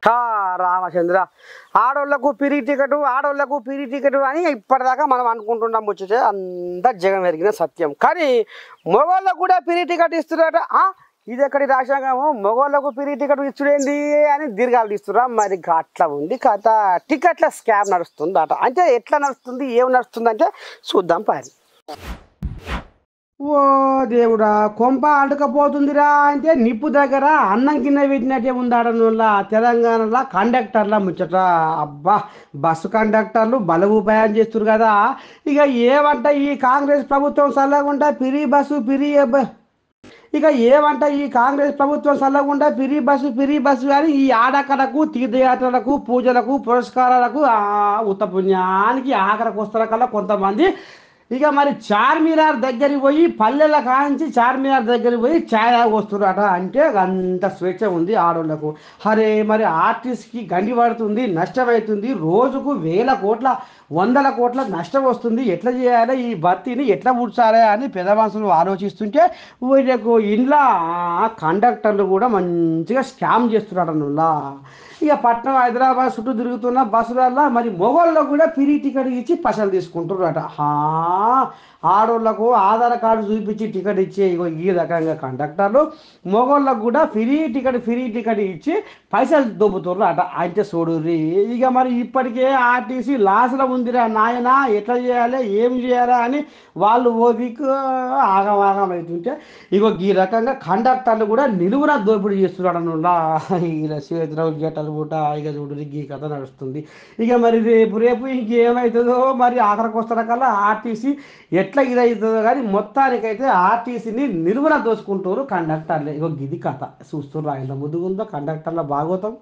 హా రామచంద్ర ఆడోళ్లకు పిరి టికెట్ అని ఇప్పటిదాకా మనం అనుకుంటున్నాం ముచ్చటే అంతా జగం ఎరిగిన సత్యం. కానీ మగోళ్ళకు కూడా పిరి టికెట్ ఇస్తున్నారట. ఇది ఎక్కడి రాజ్యాంగము, మగోళ్ళకు పిరి టికెట్ ఇచ్చుడేంది అని దీర్ఘాలు తీస్తురా. మరి అట్లా ఉంది కథ. టికెట్ల స్కామ్ నడుస్తుంది అట. అంటే ఎట్లా నడుస్తుంది, ఏం నడుస్తుంది అంటే చూద్దాం పారి. ఓ దేవుడా, కొంప అడకపోతుందిరా అంటే నిప్పు దగ్గర అన్నం కింద పెట్టినట్టే ఉందాడనుల్ల తెలంగాణలో కండక్టర్ల ముచ్చట. అబ్బా, బస్సు కండక్టర్లు బల ఉపాయం చేస్తున్నారు కదా. ఇక ఏమంట ఈ కాంగ్రెస్ ప్రభుత్వం చల్లకుండా పిరి బస్సు ఈ కాంగ్రెస్ ప్రభుత్వం చల్లకుండా పిరి బస్సు కానీ ఈ ఆడకడకు తీర్థయాత్రలకు పూజలకు పురస్కారాలకు ఉత్తపుణ్యానికి ఆఖరికి వస్తున్న కల్లా కొంతమంది ఇక మరి చార్మినార్ దగ్గరికి పోయి పల్లెల కాంచి చార్మినార్ దగ్గరికి పోయి ఛాయ్ వస్తున్నారట. అంటే అంత స్వేచ్ఛ ఉంది ఆడోళ్లకు. అరే మరి ఆర్టిస్ట్కి గండి పడుతుంది, నష్టమవుతుంది, రోజుకు 1000 కోట్ల 100 కోట్ల నష్టం వస్తుంది. ఎట్లా చేయాలి, ఈ భర్తీని ఎట్లా పూడ్చాలి అని పెద్ద మనుషులు ఆలోచిస్తుంటే వీళ్ళకు ఇంట్లో కండక్టర్లు కూడా మంచిగా స్కామ్ చేస్తున్నారనుల్లా. ఇక పట్నం హైదరాబాద్ చుట్టూ తిరుగుతున్న బస్సులల్లో మరి మొగోళ్ళలో కూడా ఫ్రీ టికెట్ ఇచ్చి పైసలు తీసుకుంటున్నారట. ఆడోళ్లకు ఆధార్ కార్డు చూపించి టికెట్ ఇచ్చే ఈ రకంగా కండక్టర్లు మొగోళ్ళకు కూడా ఫ్రీ టికెట్ ఇచ్చి పైసలు దొబ్బుతున్నారు అట. అంటే చూడుర్రి, ఇక మరి ఇప్పటికే ఆర్టీసీ లాస్లో ఉందిరా నాయన, ఎట్లా చేయాలి ఏం చేయాలి అని వాళ్ళు ఓ దిక్కు ఆగం అవుతుంటే ఈ రకంగా కండక్టర్లు కూడా నిలువున దోపిడీ చేస్తున్నాడు అన్నలా. ఇలా చేతిలో గట్టలు పూట ఇక చూడు ఈ కథ నడుస్తుంది. ఇక మరి రేపు ఇంకేమవుతుందో మరి ఆఖరికి వస్తున్న కల్లా ఆర్టీసీ ఎట్లా ఇదవుతుందో కానీ మొత్తానికైతే ఆర్టీసీని నిలువున దోచుకుంటారు కండక్టర్లే. ఇది కథ చూస్తున్నారు. ఆయన ముందుగుందో కండక్టర్ల భాగవతం.